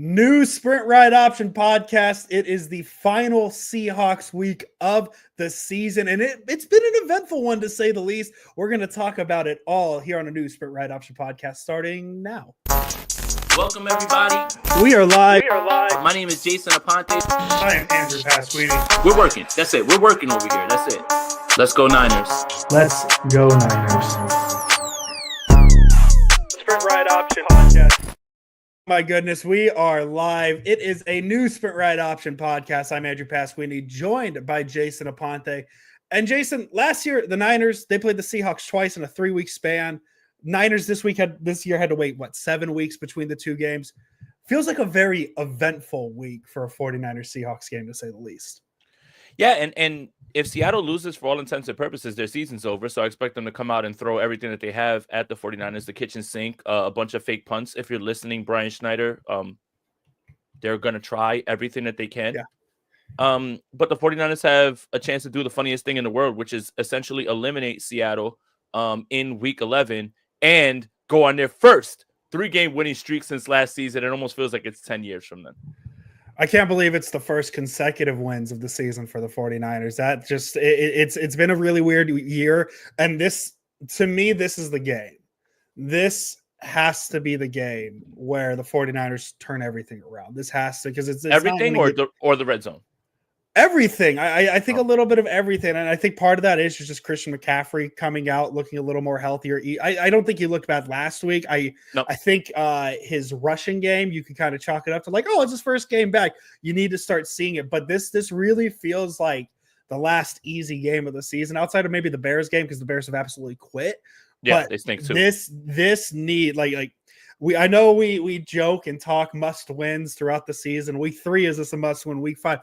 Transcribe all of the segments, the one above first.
New Sprint Ride Option podcast. It is the final Seahawks week of the season, and it's been an eventful one to say the least. We're going to talk about it all here on a new Sprint Ride Option podcast starting now. Welcome, everybody. We are live. My name is Jason Aponte. I am Andrew Pasquini. We're working. That's it. We're working over here. That's it. Let's go Niners. Let's go Niners. Sprint Ride Option podcast. My goodness, we are live. It is a new Sprint Ride Option podcast. I'm Andrew Pasquini, joined by Jason Aponte. And Jason, last year, the Niners, they played the Seahawks twice in a 3-week span. Niners this year had to wait, 7 weeks between the two games. Feels like a very eventful week for a 49ers Seahawks game, to say the least. Yeah, and if Seattle loses for all intents and purposes, their season's over. So I expect them to come out and throw everything that they have at the 49ers, the kitchen sink, a bunch of fake punts. If you're listening, Brian Schneider, they're going to try everything that they can. Yeah. But the 49ers have a chance to do the funniest thing in the world, which is essentially eliminate Seattle in week 11 and go on their first 3-game winning streak since last season. It almost feels like it's 10 years from then. I can't believe it's the first consecutive wins of the season for the 49ers. That just it's been a really weird year. And this, to me, this is the game. This has to be the game where the 49ers turn everything around. This has to, because it's everything or the red zone. Everything. I think a little bit of everything. And I think part of that is just Christian McCaffrey coming out looking a little more healthier. I don't think he looked bad last week. I think his rushing game, you can kind of chalk it up to like, oh, it's his first game back. You need to start seeing it. But this really feels like the last easy game of the season, outside of maybe the Bears game, because the Bears have absolutely quit. Yeah, but they stink too. This need I know we joke and talk must wins throughout the season. Week 3 is this a must win? Week 5.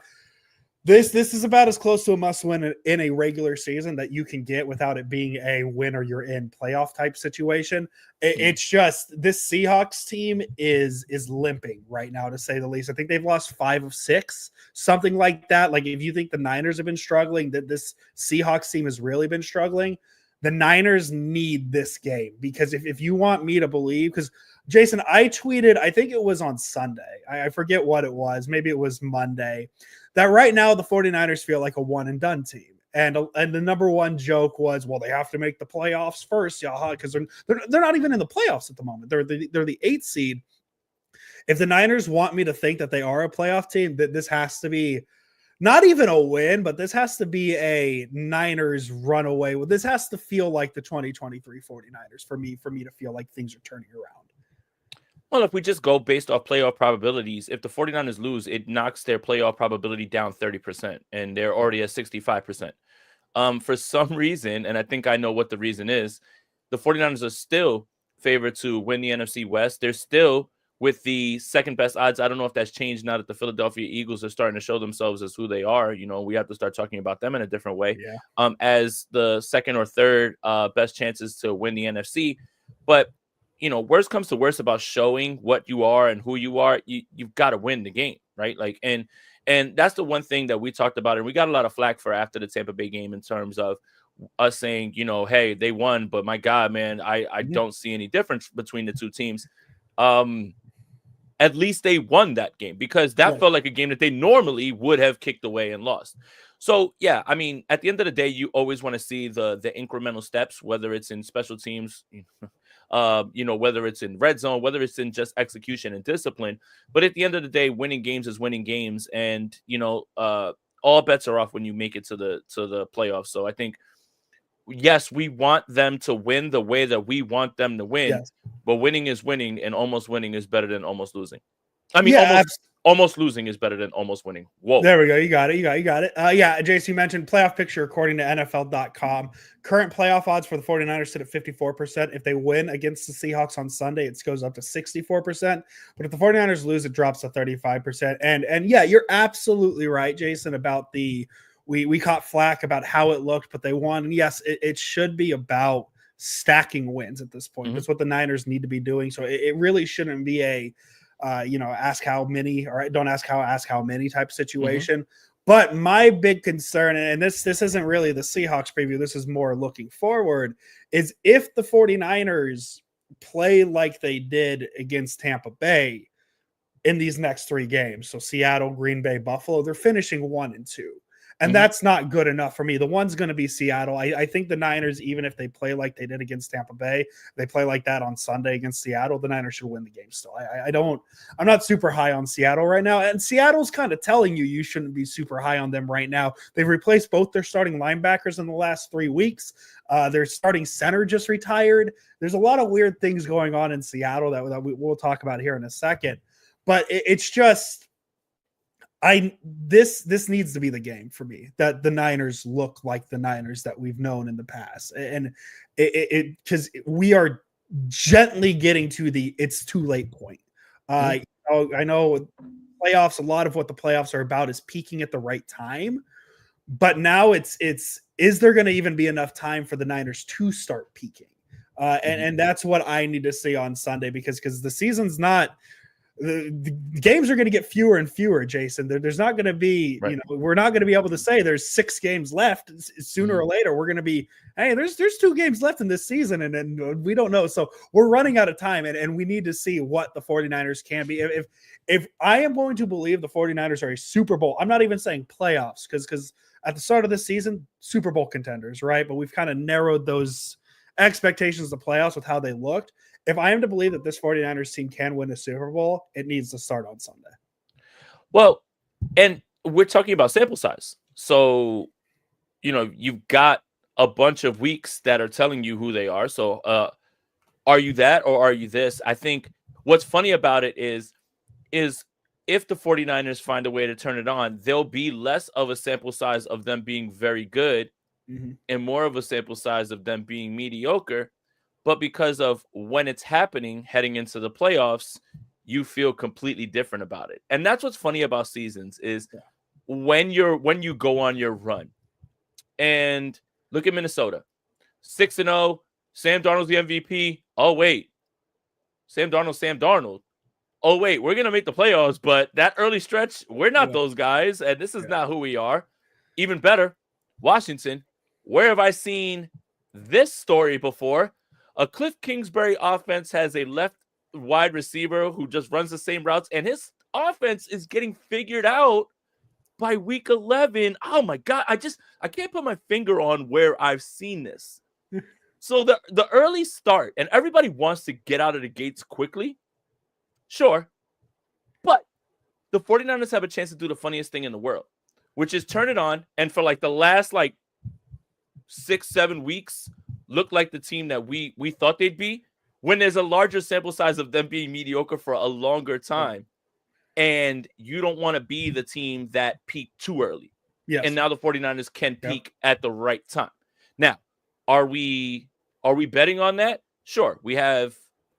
This is about as close to a must-win in a regular season that you can get without it being a win or you're in playoff type situation. It's just this Seahawks team is limping right now, to say the least. I think they've lost 5 of 6, something like that. Like, if you think the Niners have been struggling, that this Seahawks team has really been struggling. The Niners need this game, because if you want me to believe, because Jason, I tweeted, I think it was on Sunday. I forget what it was. Maybe it was Monday. That right now the 49ers feel like a one-and-done team. And the number one joke was, well, they have to make the playoffs first, because they're not even in the playoffs at the moment. They're the 8th seed. If the Niners want me to think that they are a playoff team, that this has to be not even a win, but this has to be a Niners runaway. This has to feel like the 2023 49ers for me to feel like things are turning around. Well, if we just go based off playoff probabilities, if the 49ers lose, it knocks their playoff probability down 30%, and they're already at 65%. For some reason, and I think I know what the reason is, the 49ers are still favored to win the NFC West. They're still with the second best odds. I don't know if that's changed now that the Philadelphia Eagles are starting to show themselves as who they are. You know, we have to start talking about them in a different way. Yeah. As the second or third best chances to win the NFC. But you know, worst comes to worst about showing what you are and who you are, you've got to win the game, right? Like, and that's the one thing that we talked about, and we got a lot of flack for after the Tampa Bay game in terms of us saying, you know, hey, they won, but my God, man, I don't see any difference between the two teams. At least they won that game, because that felt like a game that they normally would have kicked away and lost. So, yeah, I mean, at the end of the day, you always want to see the incremental steps, whether it's in special teams, whether it's in red zone, whether it's in just execution and discipline. But at the end of the day, winning games is winning games. And, all bets are off when you make it to the playoffs. So I think, yes, we want them to win the way that we want them to win, but winning is winning, and almost winning is better than almost losing. I mean, almost losing is better than almost winning. Whoa. There we go. You got it. Yeah, Jason, you mentioned playoff picture according to NFL.com. Current playoff odds for the 49ers sit at 54%. If they win against the Seahawks on Sunday, it goes up to 64%. But if the 49ers lose, it drops to 35%. And yeah, you're absolutely right, Jason, about we caught flack about how it looked, but they won. And yes, it should be about stacking wins at this point. That's what the Niners need to be doing. So it really shouldn't be a ask how many, or don't ask how many type situation. But my big concern, and this isn't really the Seahawks preview, this is more looking forward, is if the 49ers play like they did against Tampa Bay, in these next 3 games. So Seattle, Green Bay, Buffalo, they're finishing 1 and 2. And Mhm. that's not good enough for me. The one's going to be Seattle. I think the Niners, even if they play like they did against Tampa Bay, they play like that on Sunday against Seattle, the Niners should win the game still. I'm not super high on Seattle right now. And Seattle's kind of telling you shouldn't be super high on them right now. They've replaced both their starting linebackers in the last 3 weeks. Their starting center just retired. There's a lot of weird things going on in Seattle that we'll talk about here in a second. But it's just, this needs to be the game for me, that the Niners look like the Niners that we've known in the past, and because we are gently getting to the it's too late point. I know playoffs. A lot of what the playoffs are about is peaking at the right time, but now it's is there going to even be enough time for the Niners to start peaking? And that's what I need to see on Sunday, because the season's not. The games are going to get fewer and fewer, Jason. There's not going to be, right. We're not going to be able to say there's 6 games left. Sooner or later, we're going to be, hey, there's 2 games left in this season, and we don't know. So we're running out of time, and we need to see what the 49ers can be. If I am going to believe the 49ers are a Super Bowl, I'm not even saying playoffs, because at the start of the season, Super Bowl contenders, right? But we've kind of narrowed those expectations of playoffs with how they looked. If I am to believe that this 49ers team can win a Super Bowl, it needs to start on Sunday. Well, and we're talking about sample size. So, you've got a bunch of weeks that are telling you who they are. So, are you that or are you this? I think what's funny about it is if the 49ers find a way to turn it on, there'll be less of a sample size of them being very good and more of a sample size of them being mediocre. But because of when it's happening, heading into the playoffs, you feel completely different about it. And that's what's funny about seasons is when you go on your run. And look at Minnesota. 6-0, Sam Darnold's the MVP. Oh, wait. Sam Darnold. Oh, wait, we're going to make the playoffs, but that early stretch, we're not those guys, and this is not who we are. Even better, Washington. Where have I seen this story before? A Cliff Kingsbury offense has a left wide receiver who just runs the same routes, and his offense is getting figured out by week 11. Oh my God. I can't put my finger on where I've seen this. So the early start, and everybody wants to get out of the gates quickly. Sure. But the 49ers have a chance to do the funniest thing in the world, which is turn it on. And for the last 6-7 weeks, look like the team that we thought they'd be, when there's a larger sample size of them being mediocre for a longer time. And you don't want to be the team that peaked too early. Yes. And now the 49ers can peak at the right time. Now, are we betting on that? Sure. We have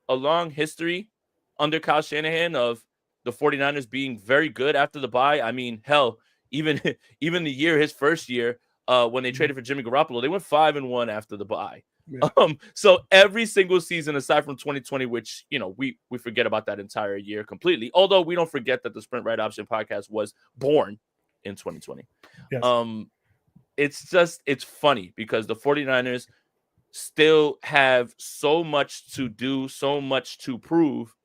a long history under Kyle Shanahan of the 49ers being very good after the bye. I mean, hell, even his first year, when they traded for Jimmy Garoppolo, they went 5-1 after the bye. Yeah. So every single season, aside from 2020, which we forget about that entire year completely. Although we don't forget that the Sprint Right Option podcast was born in 2020. Yes. It's funny because the 49ers still have so much to do, so much to prove.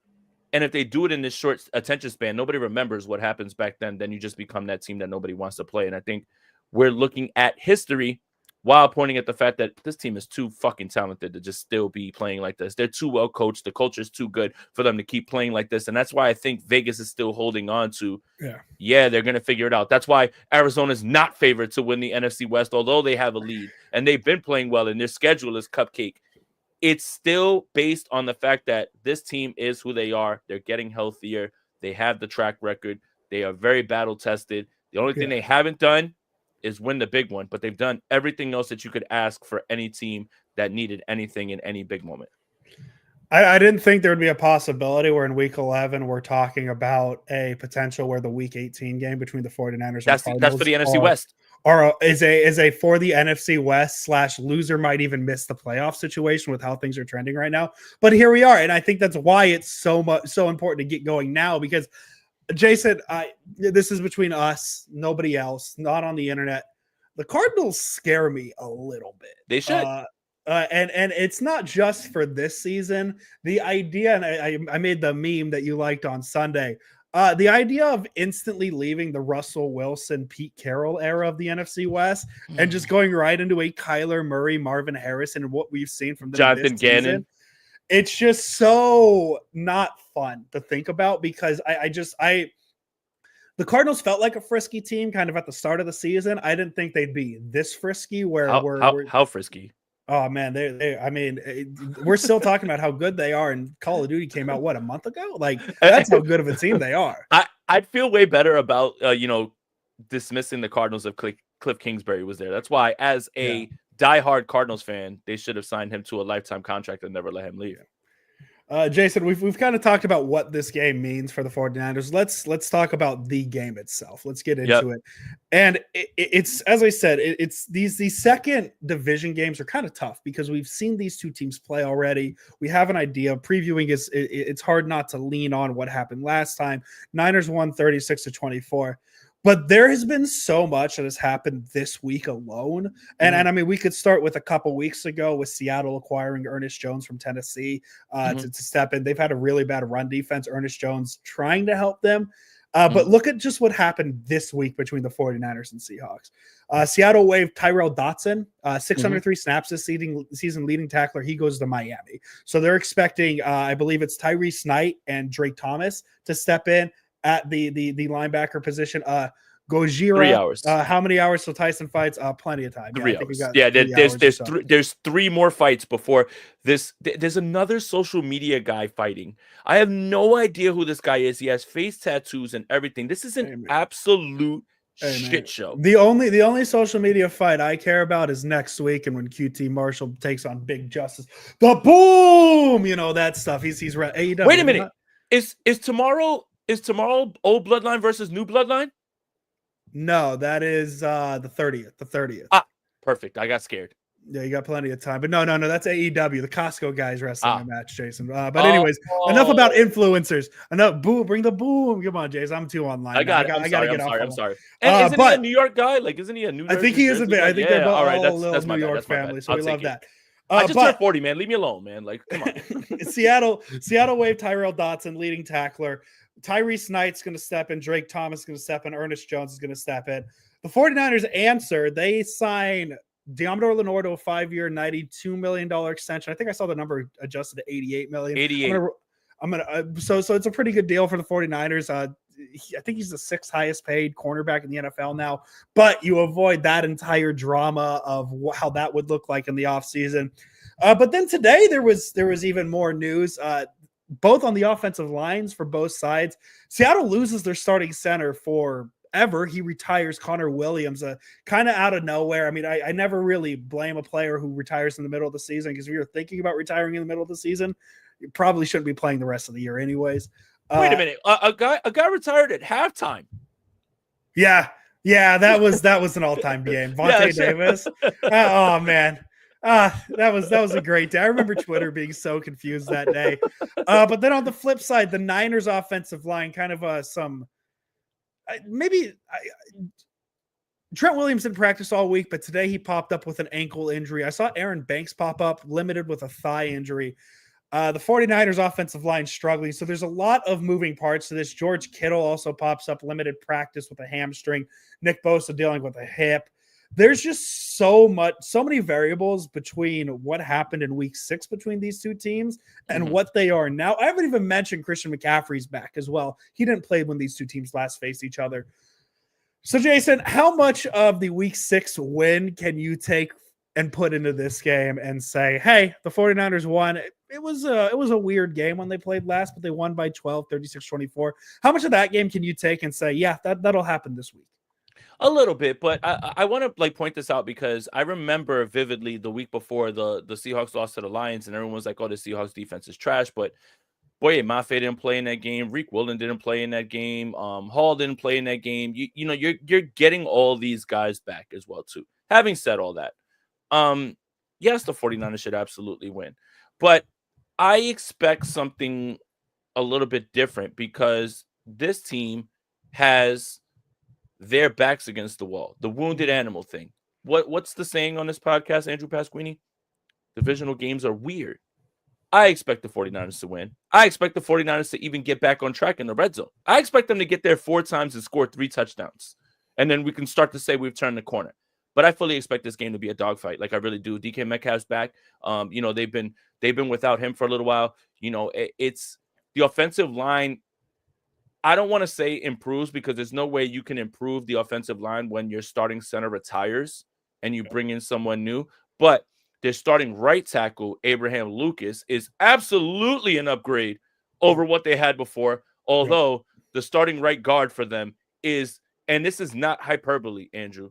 And if they do it in this short attention span, nobody remembers what happens back then. Then you just become that team that nobody wants to play. And I think we're looking at history while pointing at the fact that this team is too fucking talented to just still be playing like this. They're too well coached. The culture is too good for them to keep playing like this. And that's why I think Vegas is still holding on to, they're going to figure it out. That's why Arizona is not favored to win the NFC West, although they have a lead. And they've been playing well, and their schedule is cupcake. It's still based on the fact that this team is who they are. They're getting healthier. They have the track record. They are very battle-tested. The only thing they haven't done is win the big one, but they've done everything else that you could ask for any team that needed anything in any big moment. I didn't think there would be a possibility where in week 11 we're talking about a potential where the week 18 game between the 49ers that's for the NFC West. Or is a for the NFC West / loser might even miss the playoff situation with how things are trending right now. But here we are, and I think that's why it's so important to get going now, because Jason, this is between us, nobody else, not on the internet. The Cardinals scare me a little bit. They should. And it's not just for this season. The idea, and I made the meme that you liked on Sunday, The idea of instantly leaving the Russell Wilson, Pete Carroll era of the NFC West and just going right into a Kyler Murray, Marvin Harrison, and what we've seen from them this Jonathan season, Gannon. it's just so not fun to think about because the Cardinals felt like a frisky team kind of at the start of the season. I didn't think they'd be this frisky where how frisky. Oh man, we're still talking about how good they are, and Call of Duty came out a month ago. Like that's how good of a team they are. I'd feel way better about dismissing the Cardinals if Cliff Kingsbury was there. That's why, as a diehard Cardinals fan, they should have signed him to a lifetime contract and never let him leave. Jason, we've kind of talked about what this game means for the 49ers. Let's talk about the game itself. Let's get into it. And it's, as I said, it's these second division games are kind of tough because we've seen these two teams play already. We have an idea. Previewing it's hard not to lean on what happened last time. Niners won 36-24. But there has been so much that has happened this week alone. And I mean, we could start with a couple weeks ago with Seattle acquiring Ernest Jones from Tennessee to step in. They've had a really bad run defense. Ernest Jones trying to help them. But look at just what happened this week between the 49ers and Seahawks. Seattle waived Tyrell Dotson, 603 snaps this season, leading tackler. He goes to Miami. So they're expecting, I believe it's Tyrese Knight and Drake Thomas to step in at the linebacker position. Gojira, 3 hours. How many hours till Tyson fights? Plenty of time. 3 hours. Yeah, there's three more fights before this. There's another social media guy fighting. I have no idea who this guy is. He has face tattoos and everything. This is an absolute shit show. The only social media fight I care about is next week, and when QT Marshall takes on Big Justice, the boom, that stuff. He's AEW. Wait a minute. Is tomorrow old bloodline versus new bloodline? No, that is the 30th. The 30th. Perfect. I got scared. Yeah, you got plenty of time. But no, that's AEW. The Costco guys wrestling a match, Jason. But anyways, enough about influencers. Enough. Boom, bring the boom. Come on, Jason. I'm too online. I got to get off. I'm sorry. And isn't he a New York guy? Like, isn't he a New York? I think he is a bit. I think they're both all right. That's New York family. So we love that. I just turned 40, man. Leave me alone, man. Like, come on. Seattle waived Tyrell Dotson, leading tackler. Tyrese Knight's going to step in. Drake Thomas is going to step in. Ernest Jones is going to step in. The 49ers answer. They sign Deommodore Lenoir to a 5-year, $92 million extension. I think I saw the number adjusted to $88 million. 88. So it's a pretty good deal for the 49ers. I think he's the 6th highest paid cornerback in the NFL now, but you avoid that entire drama of how that would look like in the offseason. But then today there was even more news, both on the offensive lines for both sides. Seattle loses their starting center forever. He retires. Connor Williams, kind of out of nowhere. I mean, I never really blame a player who retires in the middle of the season, because if you're thinking about retiring in the middle of the season, you probably shouldn't be playing the rest of the year anyways. Wait a minute. A guy retired at halftime. Yeah, that was an all-time game. Vontae Davis. Oh man. That was a great day. I remember Twitter being so confused that day. But then on the flip side, the Niners offensive line kind of Trent Williams didn't practice all week, but today he popped up with an ankle injury. I saw Aaron Banks pop up limited with a thigh injury. The 49ers offensive line struggling. So there's a lot of moving parts to this. George Kittle also pops up limited practice with a hamstring. Nick Bosa dealing with a hip. There's just so many variables between what happened in week 6 between these two teams and what they are now. I haven't even mentioned Christian McCaffrey's back as well. He didn't play when these two teams last faced each other. So Jason, how much of the week 6 win can you take and put into this game and say, hey, the 49ers won? It was a weird game when they played last, but they won by 12, 36-24. How much of that game can you take and say, yeah, that'll happen this week? A little bit, but I want to point this out because I remember vividly the week before the Seahawks lost to the Lions, and everyone was like, oh, the Seahawks defense is trash. But boy, Mafe didn't play in that game. Reek Willen didn't play in that game. Hall didn't play in that game. You're getting all these guys back as well too. Having said all that, yes, the 49ers should absolutely win, but I expect something a little bit different because this team has their backs against the wall. The wounded animal thing. What's the saying on this podcast, Andrew Pasquini? Divisional games are weird. I expect the 49ers to win. I expect the 49ers to even get back on track in the red zone. I expect them to get there 4 times and score 3 touchdowns. And then we can start to say we've turned the corner. But I fully expect this game to be a dogfight. Like I really do. DK Metcalf's back. They've been without him for a little while. It's the offensive line. I don't want to say improves because there's no way you can improve the offensive line when your starting center retires and you bring in someone new. But their starting right tackle, Abraham Lucas, is absolutely an upgrade over what they had before. Although the starting right guard for them is, and this is not hyperbole, Andrew,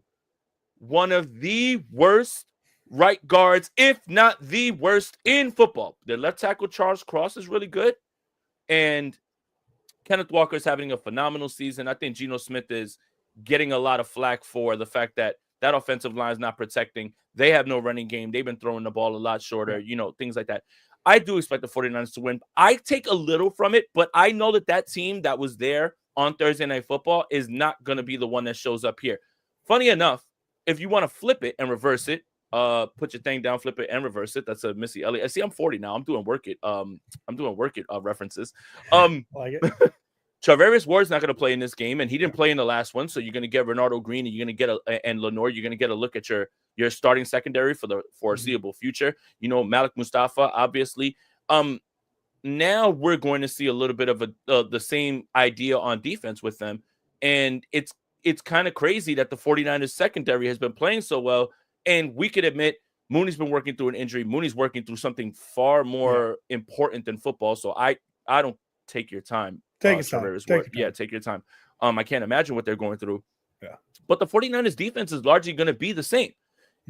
one of the worst right guards, if not the worst in football. Their left tackle, Charles Cross, is really good. And Kenneth Walker is having a phenomenal season. I think Geno Smith is getting a lot of flack for the fact that offensive line is not protecting. They have no running game. They've been throwing the ball a lot shorter, things like that. I do expect the 49ers to win. I take a little from it, but I know that team that was there on Thursday Night Football is not going to be the one that shows up here. Funny enough, if you want to flip it and reverse it, put your thing down, flip it and reverse it. That's a Missy Elliott. I see I'm 40 now. I'm doing work it references. Like it. Charvarius Ward's not going to play in this game, and he didn't play in the last one. So you're going to get Renardo Green, and you're going to get and Lenore. You're going to get a look at your starting secondary for the foreseeable future. Malik Mustafa, obviously. Now we're going to see a little bit of the same idea on defense with them, and it's kind of crazy that the 49ers secondary has been playing so well, and we could admit Mooney's been working through an injury. Mooney's working through something far more important than football. So I don't take your time. Take your time. I can't imagine what they're going through. Yeah. But the 49ers defense is largely going to be the same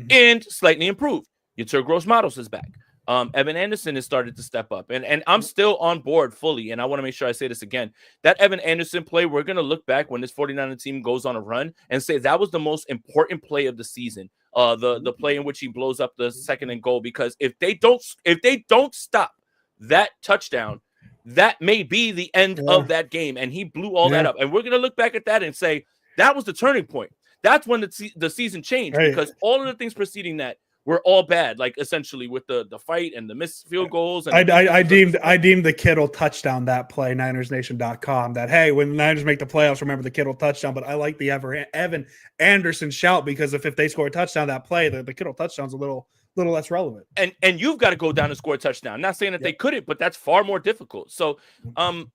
and slightly improved. Yetur Gross-Matos is back. Evan Anderson has started to step up. And I'm still on board fully. And I want to make sure I say this again. That Evan Anderson play, we're going to look back when this 49ers team goes on a run and say that was the most important play of the season. The play in which he blows up the second and goal, because if they don't stop that touchdown, that may be the end of that game. And he blew all that up. And we're going to look back at that and say, that was the turning point. That's when the season changed, because all of the things preceding that were all bad, like essentially with the fight and the missed field goals. And I deemed the Kittle touchdown that play, NinersNation.com, that, hey, when the Niners make the playoffs, remember the Kittle touchdown. But I like the Evan Anderson shout, because if they score a touchdown that play, the Kittle touchdown's a little less relevant. And you've got to go down and score a touchdown. I'm not saying that they couldn't, but that's far more difficult. So, and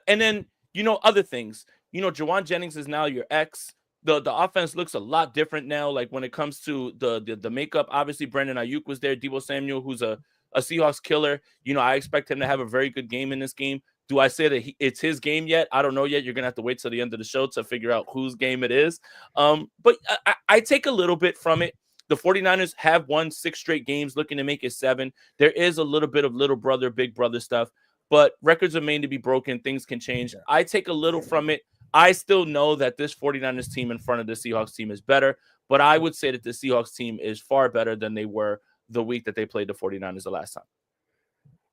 then, other things. Jawan Jennings is now your ex. The offense looks a lot different now. Like when it comes to the makeup, obviously Brandon Ayuk was there. Deebo Samuel, who's a Seahawks killer. I expect him to have a very good game in this game. Do I say that it's his game yet? I don't know yet. You're going to have to wait till the end of the show to figure out whose game it is. But I take a little bit from it. The 49ers have won 6 straight games, looking to make it 7. There is a little bit of little brother, big brother stuff, but records are made to be broken. Things can change. I take a little from it. I still know that this 49ers team in front of the Seahawks team is better, but I would say that the Seahawks team is far better than they were the week that they played the 49ers the last time.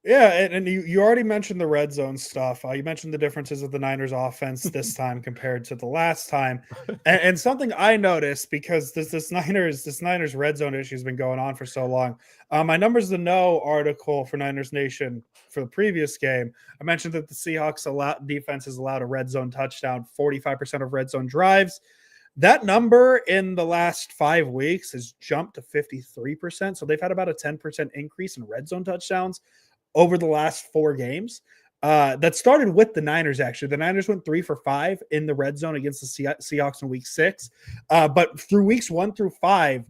Yeah, and you already mentioned the red zone stuff. You mentioned the differences of the Niners offense this time compared to the last time. And something I noticed, because this Niners red zone issue has been going on for so long. My Numbers to Know article for Niners Nation for the previous game, I mentioned that the Seahawks defense has allowed a red zone touchdown, 45% of red zone drives. That number in the last 5 weeks has jumped to 53%. So they've had about a 10% increase in red zone touchdowns over the last 4 games. That started with the Niners, actually. The Niners went 3 for 5 in the red zone against the Seahawks in week 6. But through weeks 1 through 5,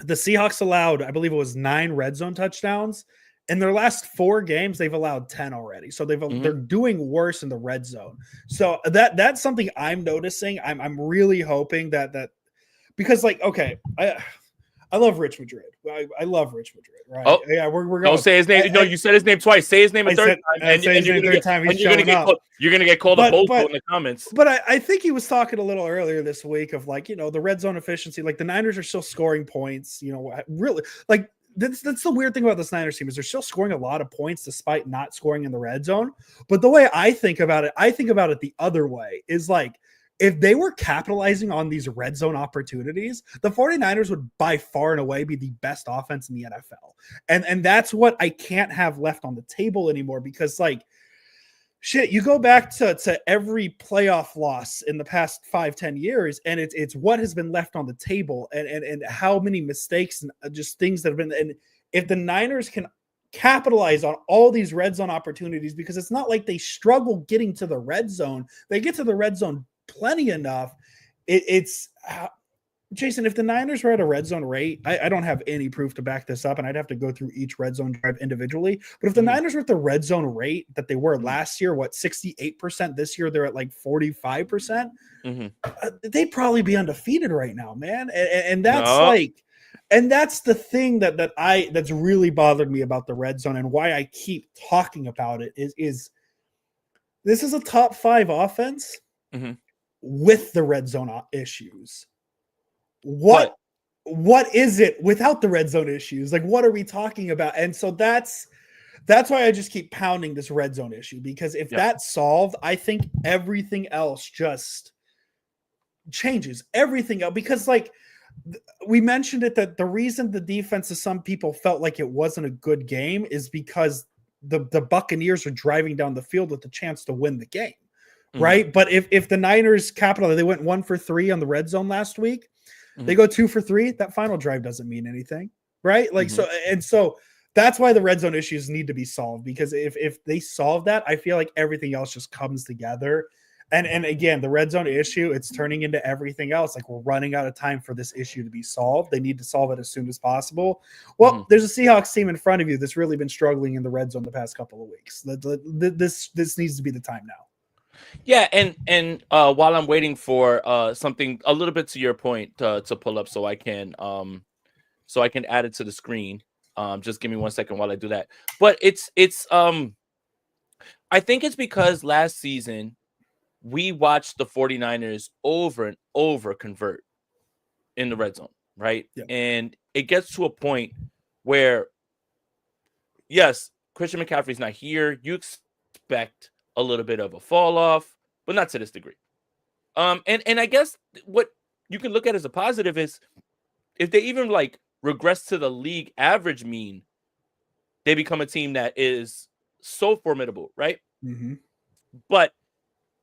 the Seahawks allowed, I believe it was 9 red zone touchdowns. In their last 4 games, they've allowed 10 already. So they're doing worse in the red zone. So that's something I'm noticing. I'm really hoping that because, like, okay, I love Rich Madrid. I love Rich Madrid, right? Oh, yeah, we're going. Don't say his name. No, you said his name twice. Say his name a third time, and you're going to get called a bozo in the comments. But I think he was talking a little earlier this week of, like, the red zone efficiency. Like, the Niners are still scoring points. Really, like, that's the weird thing about this Niners team is they're still scoring a lot of points despite not scoring in the red zone. But the way I think about it the other way is, like, if they were capitalizing on these red zone opportunities, the 49ers would by far and away be the best offense in the NFL. And that's what I can't have left on the table anymore, because like shit, you go back to every playoff loss in the past 5-10 years, and it's what has been left on the table, and how many mistakes and just things that have been. And if the Niners can capitalize on all these red zone opportunities, because it's not like they struggle getting to the red zone, they get to the red zone plenty enough. It's Jason, if the Niners were at a red zone rate, I don't have any proof to back this up, and I'd have to go through each red zone drive individually. But if the Niners were at the red zone rate that they were last year, 68%, this year they're at like 45%, they'd probably be undefeated right now, man. And that's and that's the thing that's really bothered me about the red zone, and why I keep talking about it is this is a top 5 offense with the red zone issues. What is it without the red zone issues? Like, what are we talking about? And so that's why I just keep pounding this red zone issue, because if that's solved, I think everything else just changes. Everything else, because like we mentioned it, that the reason the defense of some people felt like it wasn't a good game is because the Buccaneers are driving down the field with the chance to win the game. Right. But if the Niners capitalized, they went 1 for 3 on the red zone last week. They go 2 for 3. That final drive doesn't mean anything, right? Like so that's why the red zone issues need to be solved, because if they solve that, I feel like everything else just comes together. And again, the red zone issue, it's turning into everything else. Like, we're running out of time for this issue to be solved. They need to solve it as soon as possible. Well, there's a Seahawks team in front of you that's really been struggling in the red zone the past couple of weeks. This needs to be the time now. Yeah, and while I'm waiting for something a little bit to your point to pull up, so I can add it to the screen. Just give me 1 second while I do that. But it's I think it's because last season we watched the 49ers over and over convert in the red zone, right? Yeah. And it gets to a point where, yes, Christian McCaffrey's not here. You expect a little bit of a fall off, but not to this degree. And I guess what you can look at as a positive is if they even like regress to the league average mean, they become a team that is so formidable, right? But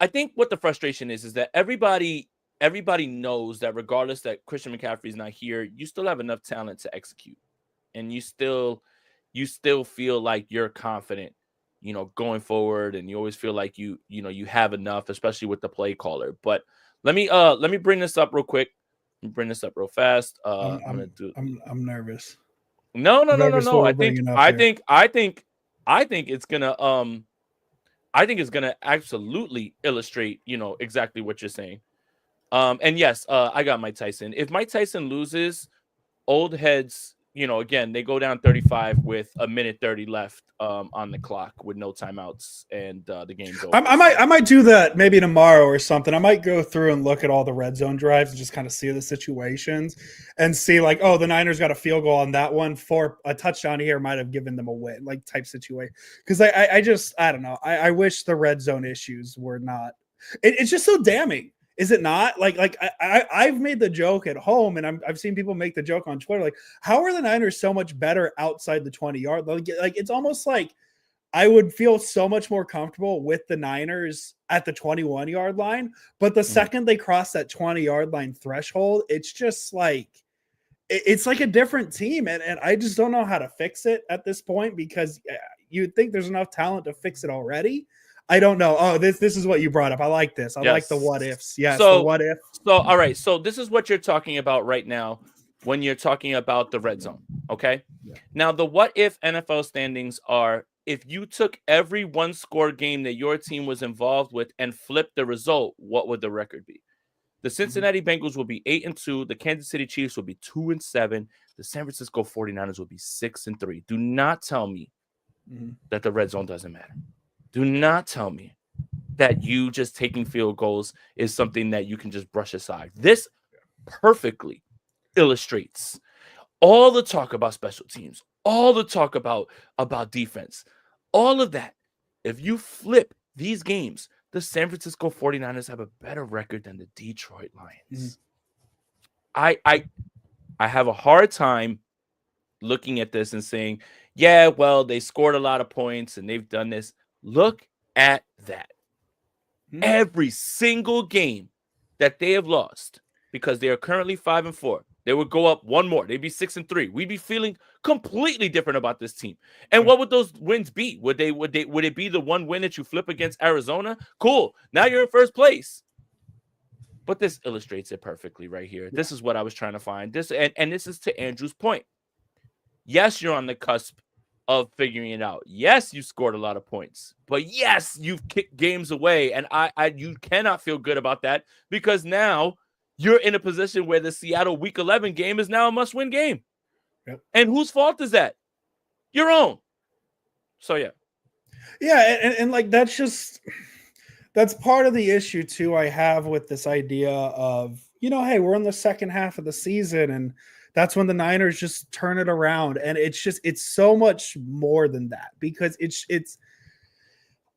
I think what the frustration is that everybody knows that regardless that Christian McCaffrey is not here, you still have enough talent to execute, and you still feel like you're confident, going forward, and you always feel like you have enough, especially with the play caller. But let me bring this up real quick. Let me bring this up real fast. I'm nervous. No. I think it's gonna absolutely illustrate, exactly what you're saying. And yes, I got Mike Tyson. If Mike Tyson loses, old heads, again, they go down 35 with 1:30 left on the clock with no timeouts, and the game's over. I might do that maybe tomorrow or something. I might go through and look at all the red zone drives and just kind of see the situations and see like, oh, the Niners got a field goal on that one, for a touchdown here might have given them a win, like type situation. Because I don't know. I wish the red zone issues were not. It's just so damning. Is it not? Like I've made the joke at home, and I've seen people make the joke on Twitter, like, how are the Niners so much better outside the 20-yard? Like it's almost like I would feel so much more comfortable with the Niners at the 21-yard line, but the second they cross that 20-yard line threshold, it's just like it's like a different team, and I just don't know how to fix it at this point, because you'd think there's enough talent to fix it already. I don't know. Oh, this is what you brought up. I like this. I like the what ifs. Yes, so, the what if. So, all right. So this is what you're talking about right now when you're talking about the red zone. Okay. Yeah. Now, the what if NFL standings are, if you took every one-score game that your team was involved with and flipped the result, what would the record be? The Cincinnati Bengals will be 8-2. The Kansas City Chiefs will be 2-7. The San Francisco 49ers will be 6-3. Do not tell me that the red zone doesn't matter. Do not tell me that you just taking field goals is something that you can just brush aside. This perfectly illustrates all the talk about special teams, all the talk about defense, all of that. If you flip these games the San Francisco 49ers have a better record than the Detroit Lions. I have a hard time looking at this and saying, yeah, well, they scored a lot of points and they've done this. Look at that. Every single game that they have lost, because they are currently 5-4, they would go up one more. They'd be 6-3. We'd be feeling completely different about this team. And what would those wins be? Would it be the one win that you flip against Arizona? Cool. Now you're in first place. But this illustrates it perfectly right here. This is what I was trying to find. This and this is to Andrew's point. Yes, you're on the cusp of figuring it out. Yes, you scored a lot of points. But yes, you've kicked games away. And you cannot feel good about that, because now you're in a position where the Seattle Week 11 game is now a must-win game. Yep. And whose fault is that? Your own. So, yeah. Yeah, and like that's part of the issue, too, I have with this idea of, hey, we're in the second half of the season, and that's when the Niners just turn it around. And it's so much more than that, because it's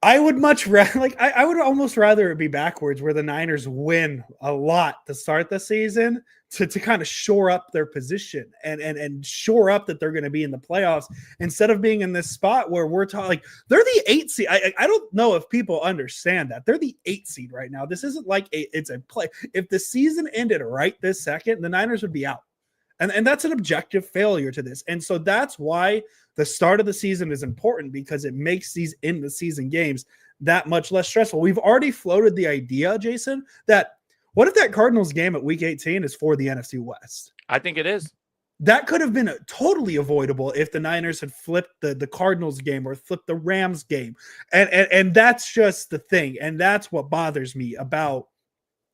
I would much rather, I would almost rather it be backwards, where the Niners win a lot to start the season to kind of shore up their position and shore up that they're going to be in the playoffs, instead of being in this spot where we're talking they're the 8 seed. I don't know if people understand that they're the 8 seed right now. This isn't like it's a play. If the season ended right this second, the Niners would be out. And that's an objective failure to this. And so that's why the start of the season is important, because it makes these in the season games that much less stressful. We've already floated the idea, Jason, that what if that Cardinals game at week 18 is for the NFC West? I think it is. That could have been totally avoidable if the Niners had flipped the Cardinals game or flipped the Rams game. And that's just the thing. And that's what bothers me about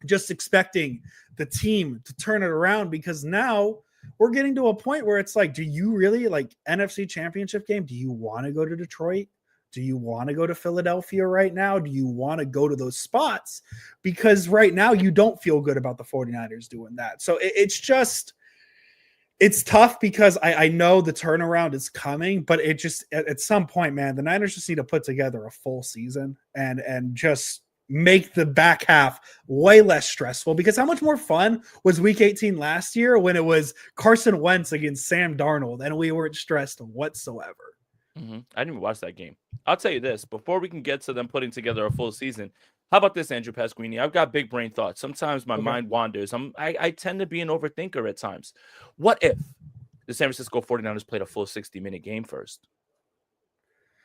just expecting the team to turn it around, because now we're getting to a point where it's like, do you really, like, NFC Championship game, do you want to go to Detroit? Do you want to go to Philadelphia right now? Do you want to go to those spots? Because right now you don't feel good about the 49ers doing that. So it's tough, because I know the turnaround is coming, but it just, at some point, man, the Niners just need to put together a full season and just make the back half way less stressful. Because how much more fun was week 18 last year when it was Carson Wentz against Sam Darnold and we weren't stressed whatsoever? I didn't even watch that game. I'll tell you this, before we can get to them putting together a full season, how about this, Andrew Pasquini? I've got big brain thoughts. Sometimes my mind wanders. I tend to be an overthinker at times. What if the San Francisco 49ers played a full 60-minute game first?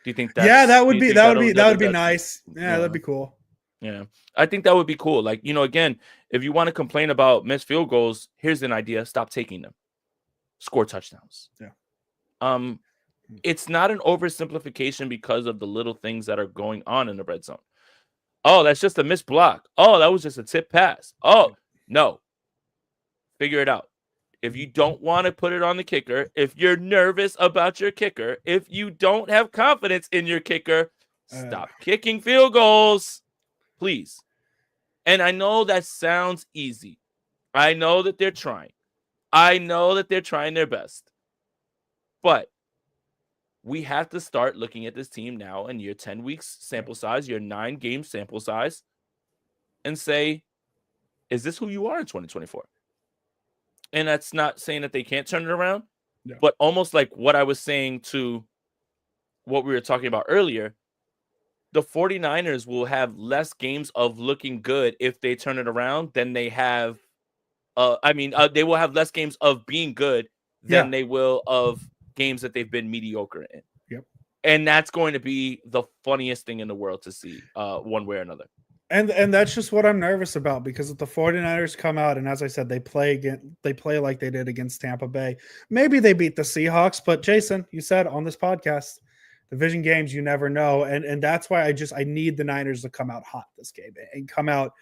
Do you think that? Yeah, that would be nice. Yeah, that'd be cool. Yeah, I think that would be cool. Like, again, if you want to complain about missed field goals, here's an idea. Stop taking them. Score touchdowns. Yeah. It's not an oversimplification because of the little things that are going on in the red zone. Oh, that's just a missed block. Oh, that was just a tip pass. Oh, no. Figure it out. If you don't want to put it on the kicker, if you're nervous about your kicker, if you don't have confidence in your kicker, stop kicking field goals. Please. And I know that sounds easy. I know that they're trying. I know that they're trying their best. But we have to start looking at this team now in your 10 weeks sample size, your 9-game sample size, and say, is this who you are in 2024? And that's not saying that they can't turn it around, but almost like what I was saying to what we were talking about earlier, the 49ers will have less games of looking good if they turn it around than they have. They will have less games of being good than they will of games that they've been mediocre in. Yep. And that's going to be the funniest thing in the world to see, one way or another. And that's just what I'm nervous about, because if the 49ers come out and, as I said, they play like they did against Tampa Bay, maybe they beat the Seahawks. But Jason, you said on this podcast, division games, you never know. And that's why I need the Niners to come out hot this game and come out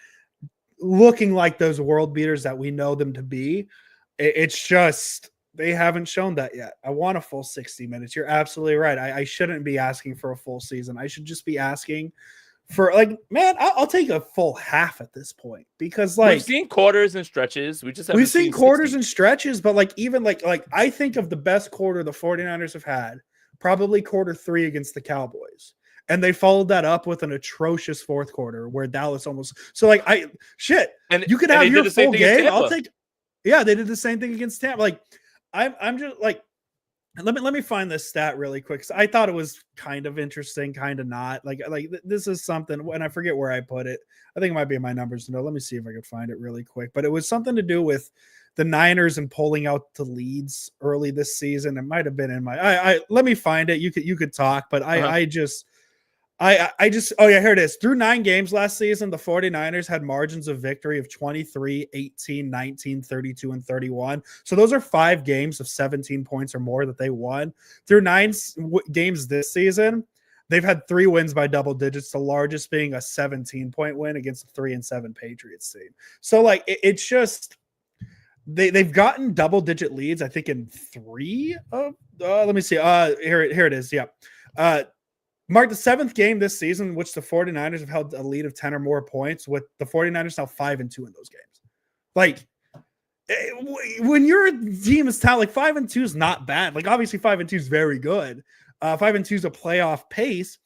looking like those world beaters that we know them to be. It's just, they haven't shown that yet. I want a full 60 minutes. You're absolutely right. I shouldn't be asking for a full season. I should just be asking for, like, man, I'll take a full half at this point, because, like, we've seen quarters and stretches. We've seen quarters and stretches, but, like, even like I think of the best quarter the 49ers have had, probably quarter 3 against the Cowboys. And they followed that up with an atrocious fourth quarter where Dallas almost so like And you could and have they your did the same full thing in game. I'll Tampa. take they did the same thing against Tampa. Like I'm just like let me find this stat really quick. I thought it was kind of interesting, kind of not. This is something, and I forget where I put it. I think it might be in my numbers. No, let me see if I can find it really quick. But it was something to do with the Niners and pulling out the leads early this season. It might have been in my. I let me find it. You could talk, but I just oh yeah, here it is. Through 9 games last season, the 49ers had margins of victory of 23, 18, 19, 32, and 31. So those are 5 games of 17 points or more that they won. Through 9 games this season, they've had 3 wins by double digits, the largest being a 17-point win against the 3-7 Patriots team. So like it's just they've gotten double-digit leads, I think, in 3 of let me see. Here it is. Yeah. Marked the 7th game this season in which the 49ers have held a lead of 10 or more points, with the 49ers now 5-2 in those games. Like, when your team is like 5-2 is not bad. Like, obviously 5-2 is very good. 5-2 is a playoff pace,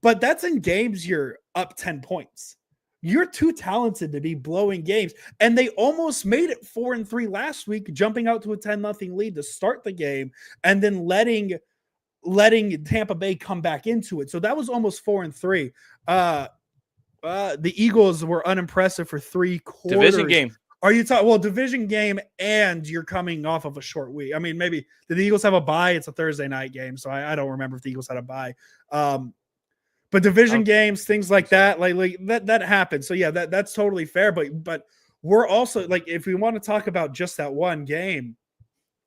but that's in games you're up 10 points. You're too talented to be blowing games. And they almost made it 4-3 last week, jumping out to a 10-0 lead to start the game and then letting Tampa Bay come back into it. So that was almost 4-3. The Eagles were unimpressive for 3 quarters. Division game. Are you talking? Well, division game, and you're coming off of a short week. I mean, maybe did the Eagles have a bye? It's a Thursday night game, so I don't remember if the Eagles had a bye. But division games, things like that, like that happens. So yeah, that's totally fair. But we're also like, if we want to talk about just that one game,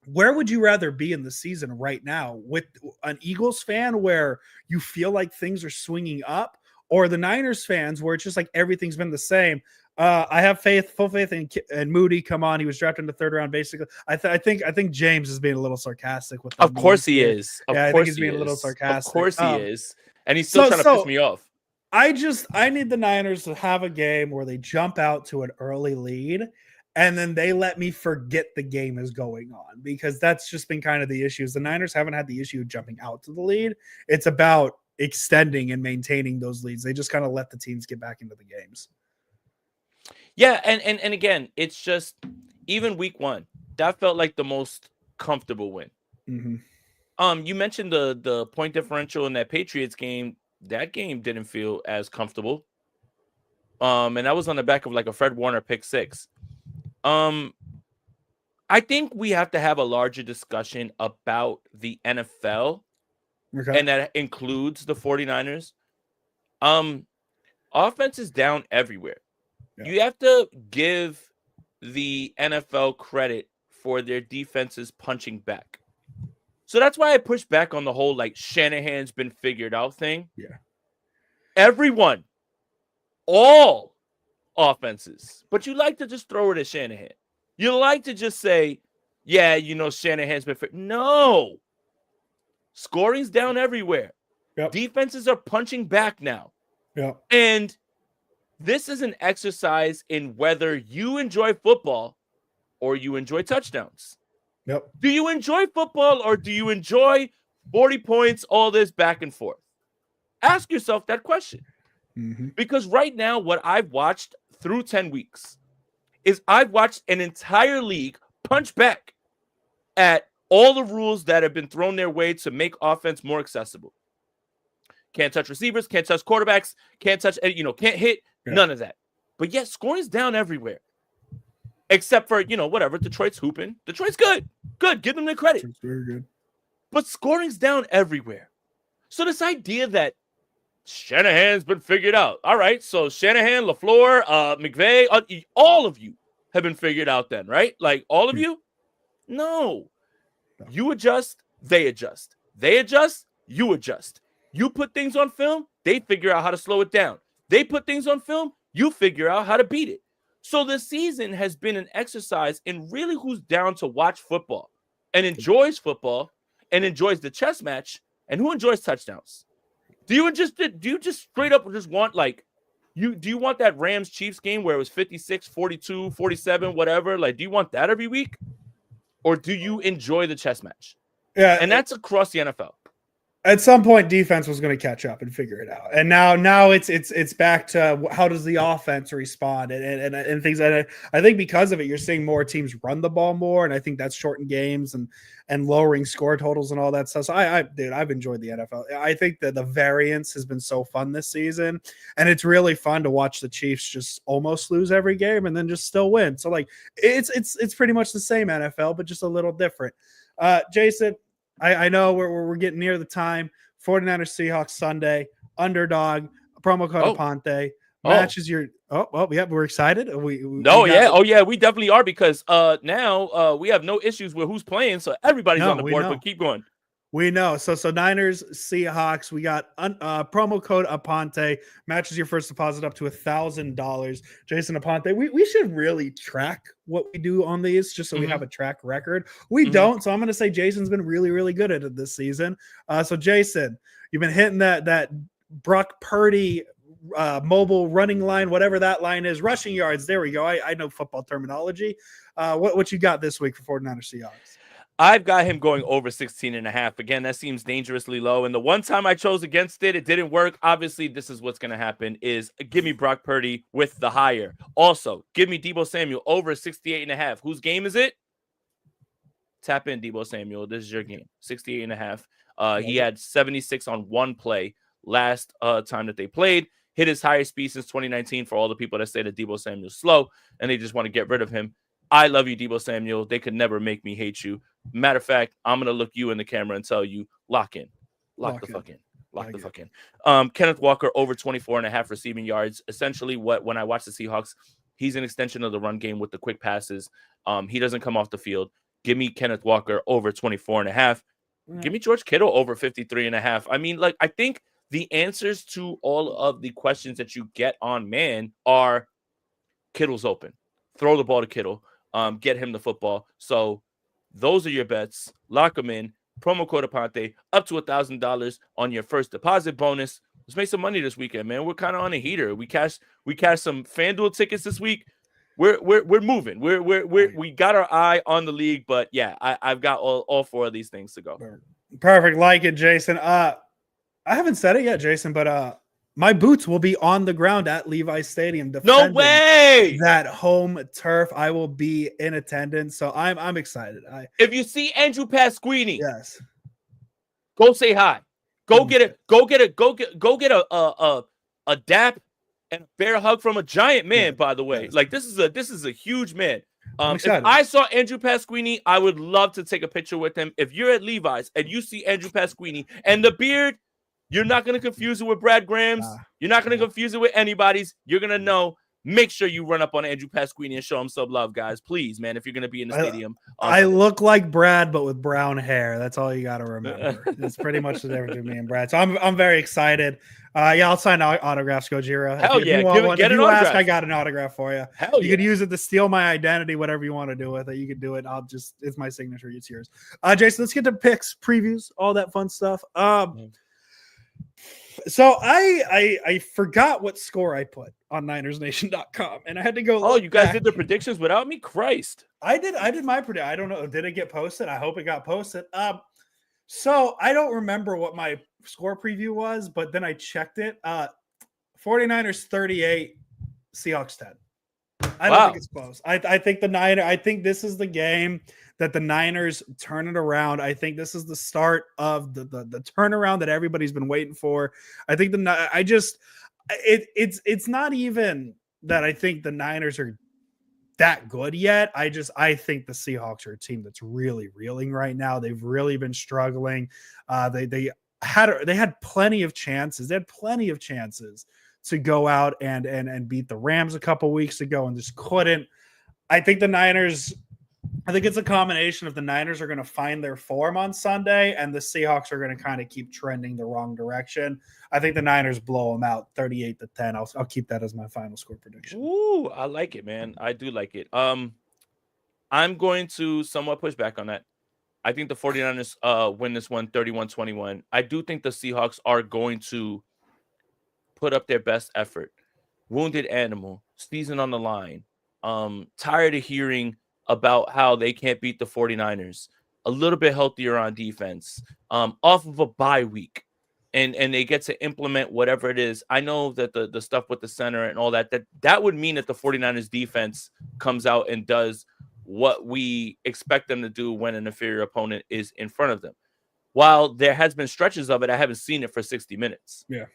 where would you rather be in the season right now, with an Eagles fan where you feel like things are swinging up, or the Niners fans where it's just like everything's been the same? I have full faith in Moody. Come on, he was drafted in the 3rd round. Basically, I think James is being a little sarcastic with. Of course he is. I think he's being a little sarcastic. Of course he is, and he's still trying to piss me off. I need the Niners to have a game where they jump out to an early lead, and then they let me forget the game is going on, because that's just been kind of the issues. The Niners haven't had the issue of jumping out to the lead. It's about extending and maintaining those leads. They just kind of let the teams get back into the games. Yeah, and again, it's just even week 1, that felt like the most comfortable win. Mm-hmm. You mentioned the point differential in that Patriots game. That game didn't feel as comfortable. And that was on the back of like a Fred Warner pick 6. I think we have to have a larger discussion about the NFL, and that includes the 49ers. Offense is down everywhere. Yeah. You have to give the NFL credit for their defenses punching back. So that's why I push back on the whole like Shanahan's been figured out thing. Yeah. Everyone, all offenses, but you like to just throw it at Shanahan. You like to just say, yeah, Shanahan's been no. Scoring's down everywhere. Yep. Defenses are punching back now. Yeah. And this is an exercise in whether you enjoy football or you enjoy touchdowns. Yep. Do you enjoy football, or do you enjoy 40 points, all this back and forth? Ask yourself that question. Mm-hmm. Because right now, what I've watched through 10 weeks is I've watched an entire league punch back at all the rules that have been thrown their way to make offense more accessible. Can't touch receivers, can't touch quarterbacks, can't touch, can't hit, none of that. But yet, scoring's down everywhere. Except for, whatever, Detroit's hooping. Detroit's good. Good, give them the credit. It's very good. But scoring's down everywhere. So this idea that Shanahan's been figured out. All right, so Shanahan, LaFleur, McVay, all of you have been figured out then, right? Like, all of you? No. You adjust, they adjust. They adjust, you adjust. You put things on film, they figure out how to slow it down. They put things on film, you figure out how to beat it. So this season has been an exercise in really who's down to watch football and enjoys football and enjoys the chess match, and who enjoys touchdowns. Do you just straight up just want do you want that Rams Chiefs game where it was 56, 42, 47, whatever? Like, do you want that every week? Or do you enjoy the chess match? Yeah. And that's across the NFL. At some point, defense was going to catch up and figure it out, and now it's back to how does the offense respond and things. And I think because of it, you're seeing more teams run the ball more, and I think that's shortened games and lowering score totals and all that stuff. So I've enjoyed the NFL. I think that the variance has been so fun this season, and it's really fun to watch the Chiefs just almost lose every game and then just still win. So like it's pretty much the same NFL, but just a little different. Jason, I know we're getting near the time. 49ers Seahawks Sunday, underdog, promo code Aponte. Matches your yeah, we're excited. We definitely are because now we have no issues with who's playing, so everybody's on the board, but keep going. We know. So Niners, Seahawks, we got promo code Aponte, matches your first deposit up to $1,000. Jason Aponte, we should really track what we do on these just so we have a track record. We don't. So I'm going to say Jason's been really, really good at it this season. So Jason, you've been hitting that Brock Purdy mobile running line, whatever that line is, rushing yards. There we go. I know football terminology. What you got this week for 49ers Seahawks? I've got him going over 16.5. Again, that seems dangerously low. And the one time I chose against it, it didn't work. Obviously, this is what's going to happen is give me Brock Purdy with the higher. Also, give me Deebo Samuel over 68.5. Whose game is it? Tap in, Deebo Samuel. This is your game. 68.5. He had 76 on one play last time that they played. Hit his highest speed since 2019 for all the people that say that Deebo Samuel's slow and they just want to get rid of him. I love you, Deebo Samuel. They could never make me hate you. Matter of fact, I'm going to look you in the camera and tell you, lock in. Lock the fuck in. Kenneth Walker over 24.5 receiving yards. Essentially, when I watch the Seahawks, he's an extension of the run game with the quick passes. He doesn't come off the field. Give me Kenneth Walker over 24.5. Give me George Kittle over 53.5. I mean, I think the answers to all of the questions that you get on man are Kittle's open. Throw the ball to Kittle. Get him the football. So those are your bets. Lock them in. Promo code Aponte up to $1,000 on your first deposit bonus. Let's make some money this weekend, man. We're kind of on a heater. We cashed some FanDuel tickets this week. We're moving. We got our eye on the league, but yeah, I've got all four of these things to go. Perfect. Like it, Jason. I haven't said it yet, Jason, but my boots will be on the ground at Levi's Stadium. No way! That home turf. I will be in attendance, so I'm excited. If you see Andrew Pasquini, yes, go say hi. Go get it. Go get a dap and a bear hug from a giant man. Yeah, by the way, this is a huge man. If I saw Andrew Pasquini, I would love to take a picture with him. If you're at Levi's and you see Andrew Pasquini and the beard, you're not going to confuse it with Brad Graham's. You're not going to confuse it with anybody's. You're going to know. Make sure you run up on Andrew Pasquini and show him some love, guys. Please, man, if you're going to be in the stadium. I look like Brad, but with brown hair. That's all you got to remember. That's pretty much the difference between me and Brad. So I'm very excited. I'll sign autographs, Gojira. Hell yeah. If you ask, I got an autograph for you. Hell you could use it to steal my identity, whatever you want to do with it. You could do it. It's my signature. It's yours. Jason, let's get to picks, previews, all that fun stuff. So I forgot what score I put on NinersNation.com, and I had to go. Oh, you guys did the predictions without me? Christ. I did my prediction. I don't know. Did it get posted? I hope it got posted. So I don't remember what my score preview was, but then I checked it. 49ers 38, Seahawks 10. I don't think it's close. I think this is the game that the Niners turn it around. I think this is the start of the turnaround that everybody's been waiting for. I think it's not even that I think the Niners are that good yet. I think the Seahawks are a team that's really reeling right now. They've really been struggling. They had plenty of chances. They had plenty of chances to go out and beat the Rams a couple weeks ago and just couldn't. I think it's a combination of the Niners are going to find their form on Sunday and the Seahawks are going to kind of keep trending the wrong direction. I think the Niners blow them out 38-10. I'll keep that as my final score prediction. Ooh, I like it, man. I do like it. I'm going to somewhat push back on that. I think the 49ers win this one 31-21. I do think the Seahawks are going to put up their best effort. Wounded animal, season on the line. Tired of hearing about how they can't beat the 49ers. a little bit healthier on defense, off of a bye week, and they get to implement whatever it is. I know that the stuff with the center and all that would mean that the 49ers defense comes out and does what we expect them to do when an inferior opponent is in front of them. While there has been stretches of it, I haven't seen it for 60 minutes. Yeah.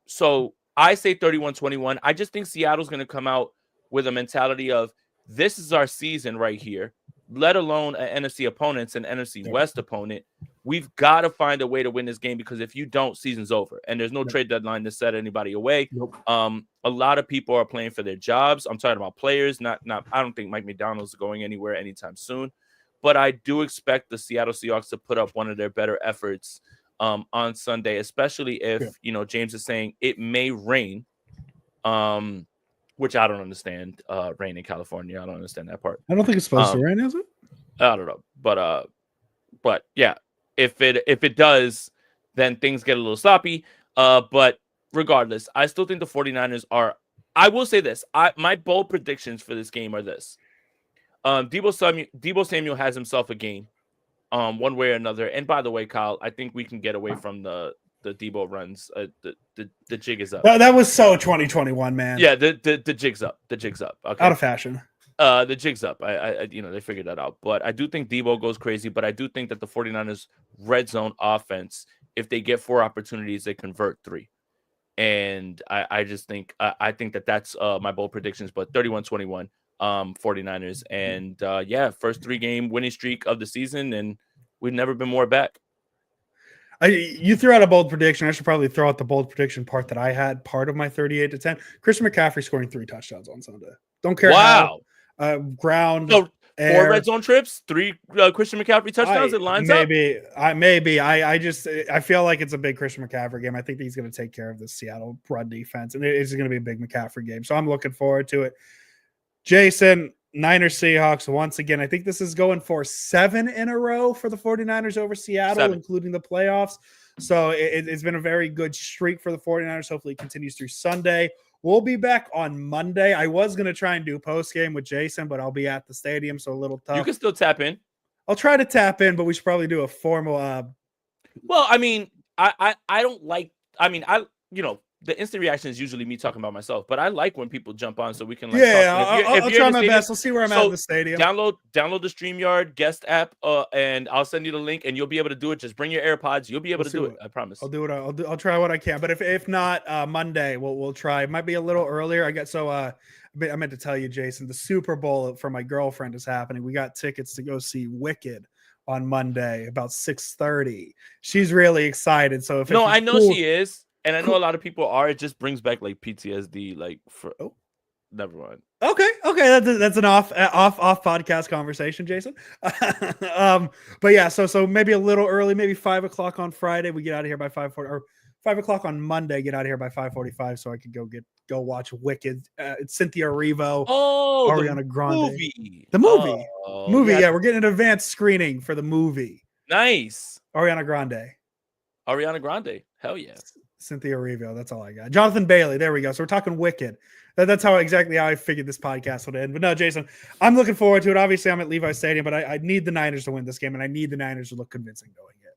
So I say 31-21. I just think Seattle's going to come out with a mentality of, this is our season right here, let alone an NFC opponent, an NFC West opponent. We've got to find a way to win this game, because if you don't, season's over. And there's no trade deadline to set anybody away. Nope. A lot of people are playing for their jobs. I'm talking about players. Not. I don't think Mike McDonald's going anywhere anytime soon. But I do expect the Seattle Seahawks to put up one of their better efforts on Sunday, especially if James is saying it may rain. Which I don't understand. Rain in California, I don't understand that part. I don't think it's supposed to rain, is it? I don't know, but yeah, if it does, then things get a little sloppy. But regardless, I still think the 49ers are. I will say this: my bold predictions for this game are this: Deebo Samuel has himself a game, one way or another. And by the way, Kyle, I think we can get away from the Deebo runs. The jig is up. That was so 2021, man. Yeah, the jig's up. The jig's up. Okay. Out of fashion. The jig's up. I they figured that out. But I do think Deebo goes crazy. But I do think that the 49ers red zone offense, if they get 4 opportunities, they convert 3. And I just think I think that's my bold predictions. But 31-21, 49ers. And first 3-game winning streak of the season, and we've never been more back. You threw out a bold prediction. I should probably throw out the bold prediction part that I had, part of my 38-10. Christian McCaffrey scoring 3 touchdowns on Sunday. Don't care how. Ground. So air. 4 red zone trips, 3 Christian McCaffrey touchdowns. It lines up. Maybe. I feel like it's a big Christian McCaffrey game. I think he's going to take care of the Seattle run defense, and it's going to be a big McCaffrey game. So I'm looking forward to it. Jason, Niners Seahawks once again. I think this is going for 7 in a row for the 49ers over Seattle, 7. including the playoffs. So it's been a very good streak for the 49ers. Hopefully it continues through Sunday. We'll be back on Monday. I was going to try and do post game with Jason, but I'll be at the stadium, so a little tough. You can still tap in. I'll try to tap in, but we should probably do a formal. Well, I mean, I don't like. I mean, the instant reaction is usually me talking about myself, but I like when people jump on so we can. Like, I'll try my best. We'll see where I'm at in the stadium. Download the StreamYard guest app, and I'll send you the link, and you'll be able to do it. Just bring your AirPods. You'll be able to do it. I promise. I'll do it. I'll try what I can. But if not, Monday we'll try. It might be a little earlier. I meant to tell you, Jason, the Super Bowl for my girlfriend is happening. We got tickets to go see Wicked on Monday about 6:30. She's really excited. So I know she is. And I know a lot of people are. It just brings back like PTSD. Like, never mind. Okay. That's an off podcast conversation, Jason. But yeah, so maybe a little early, maybe 5:00 on Friday. We get out of here by 5:40, or 5:00 on Monday. Get out of here by 5:45, so I could go watch Wicked. It's Cynthia Erivo. Oh, Ariana Grande. The movie. Movie. Yeah, we're getting an advanced screening for the movie. Nice. Ariana Grande. Hell yeah. Cynthia Erivo. That's all I got. Jonathan Bailey. There we go. So we're talking Wicked. That's exactly how I figured this podcast would end. But no, Jason, I'm looking forward to it. Obviously, I'm at Levi Stadium, but I need the Niners to win this game, and I need the Niners to look convincing going in.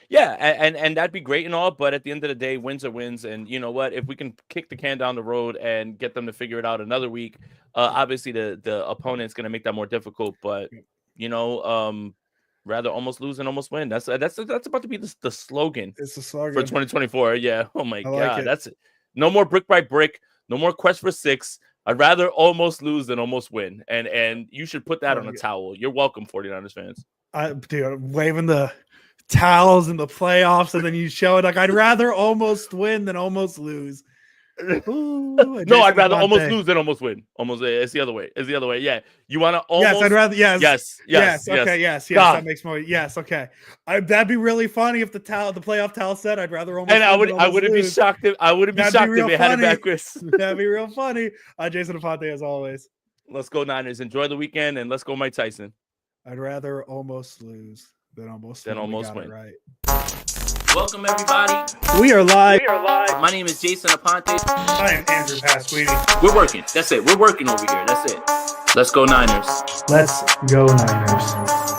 Yeah, and that'd be great and all, but at the end of the day, wins are wins. And you know what? If we can kick the can down the road and get them to figure it out another week, obviously the opponent's going to make that more difficult. But rather almost lose than almost win. That's about to be the slogan. It's the slogan for 2024. Yeah. Oh my God. Like That's it. No more brick by brick. No more quest for 6. I'd rather almost lose than almost win. And you should put that on a towel. You're welcome, 49ers fans. Dude, waving the towels in the playoffs, and then you show it like I'd rather almost win than almost lose. Ooh, no, I'd rather almost lose than almost win. It's the other way. Yeah, you want to almost. Yes, I'd rather. Yes. Okay. Yes. God. That makes more. Yes. Okay. That'd be really funny if the playoff towel said I'd rather almost. And I wouldn't be shocked if they had it backwards. That'd be real funny. Jason Aponte, as always. Let's go Niners. Enjoy the weekend, and let's go Mike Tyson. I'd rather almost lose than almost win. Right. Welcome, everybody. We are live. My name is Jason Aponte. I am Andrew Pasquini. We're working. That's it. We're working over here. That's it. Let's go Niners. Let's go Niners.